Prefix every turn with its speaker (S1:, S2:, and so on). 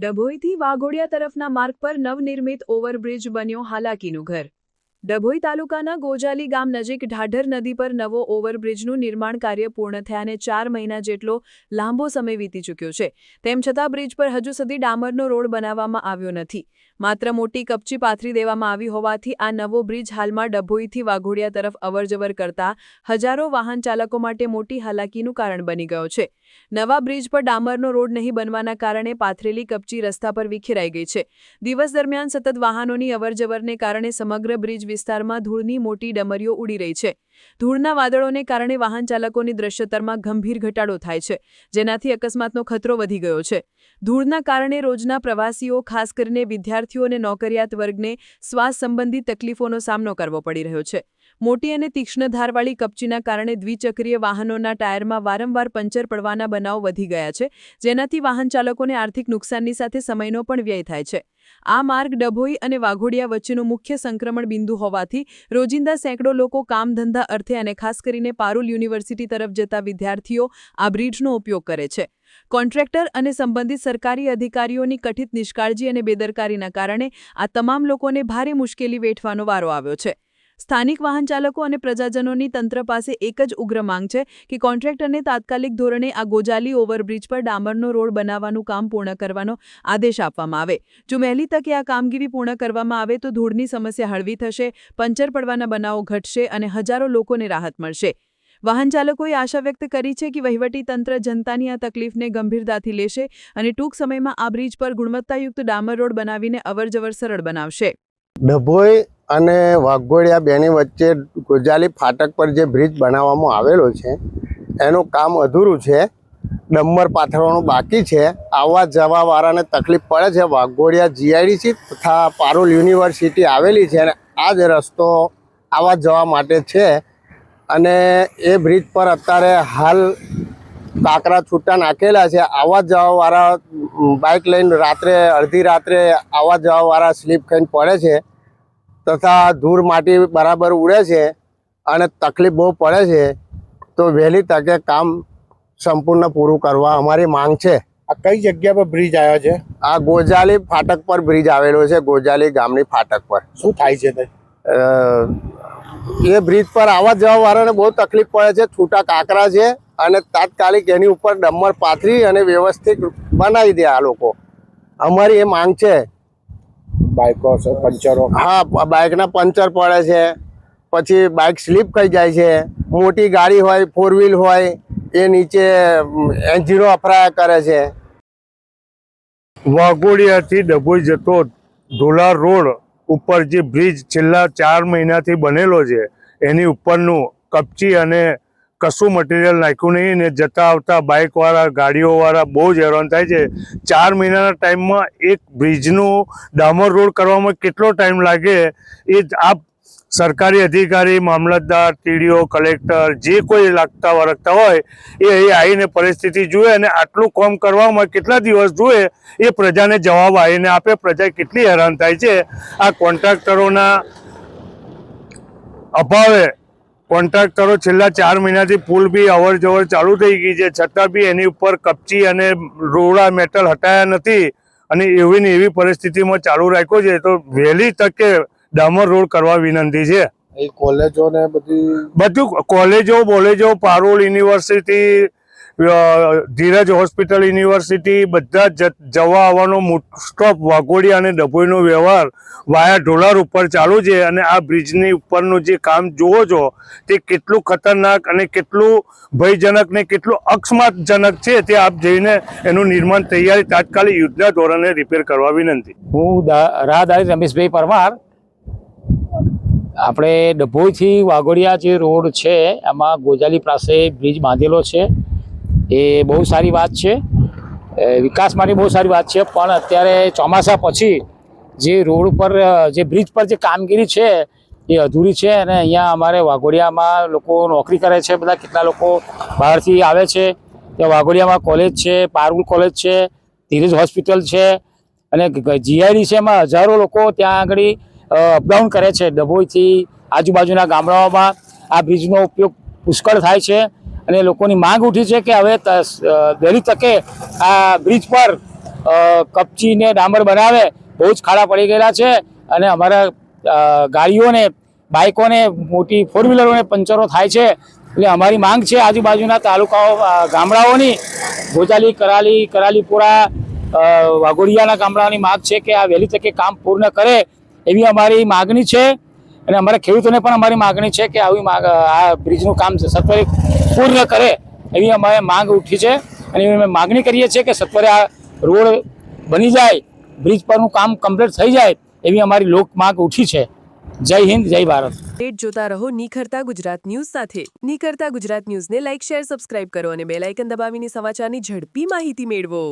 S1: ડભોઈથી વાઘોડિયા તરફના માર્ગ પર નવનિર્મિત ઓવરબ્રિજ બન્યો હાલાકીનું ઘર। ડભોઈ તાલુકાના ગોજાલી ગામ નજીક ઢાઢર નદી પર નવો ઓવરબ્રિજનું નિર્માણ કાર્ય પૂર્ણ થયાને 4 મહિના જેટલો લાંબો સમય વીતી ચૂક્યો છે। તેમ છતાં બ્રિજ પર હજુ સુધી ડામરનો રોડ બનાવવામાં આવ્યો નથી। માત્ર મોટી કપચી પાથરી દેવામાં આવી હોવાથી આ નવો બ્રિજ હાલમાં ડભોઈથી વાઘોડિયા તરફ અવરજવર કરતા હજારો વાહન ચાલકો માટે મોટી હાલાકીનું કારણ બની ગયો છે। નવા બ્રિજ પર ડામરનો રોડ નહીં બનવાના કારણે પાથરેલી કપચી રસ્તા પર વિખેરાઈ ગઈ છે। દિવસ દરમિયાન સતત વાહનોની અવરજવરને કારણે સમગ્ર બ્રિજ વિસ્તારમાં ધૂળની મોટી ડમરીઓ ઉડી રહી છે। ધૂળના વાદળોને કારણે વાહન ચાલકોની દ્રશ્યતામાં ગંભીર ઘટાડો થાય છે, જેનાથી અકસ્માતનો ખતરો વધી ગયો છે। ધૂળના કારણે રોજના પ્રવાસીઓ, ખાસ કરીને વિદ્યાર્થીઓ અને નોકરિયાત વર્ગને શ્વાસ સંબંધી તકલીફોનો સામનો કરવો પડી રહ્યો છે। મોટી અને તીક્ષ્ણ ધારવાળી કપચીના કારણે દ્વિચક્રીય વાહનોના ટાયરમાં વારંવાર પંચર પડવાના બનાવો વધી ગયા છે, જેનાથી વાહન ચાલકોને આર્થિક નુકસાનની સાથે સમયનો પણ વ્યય થાય છે। આ માર્ગ ડભોઈ અને વાઘોડિયા વચ્ચેનું મુખ્ય સંક્રમણ બિંદુ હોવાથી રોજિંદા સેંકડો લોકો કામધંધા અર્થે અને ખાસ કરીને પારુલ યુનિવર્સિટી તરફ જતા વિદ્યાર્થીઓ આ બ્રિજનો ઉપયોગ કરે છે। કોન્ટ્રાક્ટર અને સંબંધિત સરકારી અધિકારીઓની કથિત નિષ્કાળજી અને બેદરકારીના કારણે આ તમામ લોકોને ભારે મુશ્કેલી વેઠવાનો વારો આવ્યો છે। સ્થાનિક વાહન ચાલકો અને પ્રજાજનોની તંત્ર પાસે એક જ ઉગ્ર માંગ છે કે કોન્ટ્રાક્ટરને તાત્કાલિક ધોરણે આ ગોજાલી ઓવરબ્રિજ પર ડામરનો રોડ બનાવવાનું કામ પૂર્ણ કરવાનો આદેશ આપવામાં આવે। જો વહેલી તકે આ કામગીરી પૂર્ણ કરવામાં આવે તો ધૂળની સમસ્યા હળવી થશે, પંચર પડવાના બનાવો ઘટશે અને હજારો લોકોને રાહત મળશે। વાહન ચાલકોએ આશા વ્યક્ત કરી છે કે વહીવટી તંત્ર જનતાની આ તકલીફને ગંભીરતાથી લેશે અને ટૂંક સમયમાં આ બ્રિજ પર ગુણવત્તાયુક્ત ડામર રોડ બનાવીને અવરજવર સરળ બનાવશે।
S2: ડભોઈ અને વાઘોડિયા બેની વચ્ચે ગોજાલી ફાટક પર જે બ્રિજ બનાવવામાં આવેલો છે એનું કામ અધૂરું છે। ડમ્બર પાથરવાનું બાકી છે। આવવા જવા વાળાને તકલીફ પડે છે। વાઘોડિયા જીઆઈડીસી તથા પારુલ યુનિવર્સિટી આવેલી છે અને આ જ રસ્તો આવવા જવા માટે છે અને એ બ્રિજ પર અત્યારે હાલ કાંકરા છૂટા નાખેલા છે। આવવા જવા વાળા બાઇક લઈને રાત્રે અડધી રાત્રે આવવા જવા વાળા સ્લીપ ખાઈને પડે છે તથા ધૂળ માટી બરાબર ઉડે છે અને તકલીફ બહુ પડે છે। તો વહેલી તકે કામ સંપૂર્ણ પૂરું કરવા અમારી માંગ છે।
S3: આ કઈ જગ્યા પર બ્રિજ આવ્યો છે?
S2: આ ગોજાલી ફાટક પર બ્રિજ આવેલો છે। ગોજાલી ગામની ફાટક પર
S3: શું થાય છે તે?
S2: એ બ્રિજ પર આવવા જવા વાળાને બહુ તકલીફ પડે છે। છૂટા કાંકરા છે અને તાત્કાલિક એની ઉપર ડમર પાથરી અને વ્યવસ્થિત બનાવી દે આ લોકો। અમારી એ માંગ છે।
S3: બાઇકો પંચરો?
S2: હા, બાઇકના પંચર પડે છે, પછી બાઇક સ્લીપ ખાઈ જાય છે। મોટી ગાડી હોય, 4 વ્હીલ હોય, એ નીચે એન્જિનો અફરાયા કરે છે।
S4: વાઘોડિયાથી ડભોઈ જતો ઢોલાર રોડ ઉપર જે બ્રિજ છેલ્લા 4 મહિનાથી બનેલો છે એની ઉપરનું કપચી અને કશું મટીરિયલ નાખ્યું નહીં ને જતા આવતા બાઇકવાળા, ગાડીઓવાળા બહુ જ હેરાન થાય છે। 4 મહિનાના ટાઈમમાં એક બ્રિજનું ડામર રોડ કરવામાં કેટલો ટાઈમ લાગે એ આપ સરકારી અધિકારી, મામલતદાર, ટીડીઓ, કલેક્ટર જે કોઈ લાગતા વળગતા હોય એ અહીં આવીને પરિસ્થિતિ જુએ અને આટલું કામ કરવામાં કેટલા દિવસ જુએ એ પ્રજાને જવાબ આવીને આપે। પ્રજા કેટલી હેરાન થાય છે આ કોન્ટ્રાક્ટરોના અભાવે। કોન્ટ્રાક્ટરો છેલ્લા 4 મહિનાથી પુલ બી અવર જવર ચાલુ થઈ ગઈ છે, છતાં બી એની ઉપર કપચી અને રોડા મેટલ હટાયા નથી અને એવી ને એવી પરિસ્થિતિમાં ચાલુ રાખ્યો છે। તો વહેલી તકે ડામર રોડ કરવા વિનંતી છે।
S3: એ કોલેજો ને
S4: બધું કોલેજો, પારુલ યુનિવર્સિટી, ધીરજ હોસ્પિટલ યુનિવર્સિટી બધા જવા આવવાનો સ્ટોપ વાઘોડિયા અને ડભોઈનો વ્યવહાર વાયા ઢોલાર ઉપર ચાલુ છે અને આ બ્રિજની ઉપરનું જે કામ જુઓ છો તે કેટલું ખતરનાક અને કેટલું ભયજનક ને કેટલું અકસ્માતજનક છે તે આપ જઈને એનું નિર્માણ તૈયારી તાત્કાલિક યુદ્ધના ધોરણે રિપેર કરવા વિનંતી।
S5: હું રાહદારી રમેશભાઈ પરમાર। આપણે ડભોઈથી વાઘોડિયા જે રોડ છે એમાં ગોજાલી પાસે બ્રિજ બાંધેલો છે એ બહુ સારી વાત છે, વિકાસ માટે બહુ સારી વાત છે। પણ અત્યારે ચોમાસા પછી જે રોડ પર જે બ્રિજ પર જે કામગીરી છે એ અધૂરી છે અને અહીંયા અમારે વાઘોડિયામાં લોકો નોકરી કરે છે, બધા કેટલા લોકો બહારથી આવે છે। ત્યાં વાઘોડિયામાં કોલેજ છે, પારુલ કોલેજ છે, ધીરજ હોસ્પિટલ છે અને જીઆઈડીસીમાં હજારો લોકો ત્યાં આગળ અપડાઉન કરે છે। ડભોઈથી આજુબાજુના ગામડાઓમાં આ બ્રિજનો ઉપયોગ પુષ્કળ થાય છે અને લોકોની માંગ ઉઠી છે કે હવે વહેલી તકે આ બ્રિજ પર કપચી ને ડામર બનાવે બહુ જ ખાડા પડી ગયેલા છે અને અમારા ગાડીઓને બાઇકોને મોટી ફોર વ્હીલરોને પંચરો થાય છે. એટલે અમારી માંગ છે આજુબાજુના તાલુકાઓ ગામડાઓની ગોજાલી, કરાલી, કરાલીપુરા, વાઘોડિયાના ગામડાઓની માંગ છે કે આ વહેલી તકે કામ પૂર્ણ કરે એવી અમારી માગણી છે. અને અમારા ખેડૂતોને પણ અમારી માગણી છે કે આ બ્રિજનું કામ સત્વરે પૂર્ણ કરે એવી અમારે માંગ ઉઠી છે. અને અમે માગણી કરીએ છીએ કે સત્વરે આ રોડ બની જાય, બ્રિજ પરનું કામ કમ્પ્લીટ થઈ જાય એવી અમારી લોક માંગ ઉઠી છે. જય હિન્દ, જય ભારત.
S6: અપડેટ જોતા રહો નિખરતા ગુજરાત ન્યૂઝ સાથે. નિખરતા ગુજરાત ન્યૂઝને લાઇક, શેર, સબસ્ક્રાઇબ કરો અને બેલ આઇકન દબાવીને સમાચારની ઝડપી માહિતી મેળવો.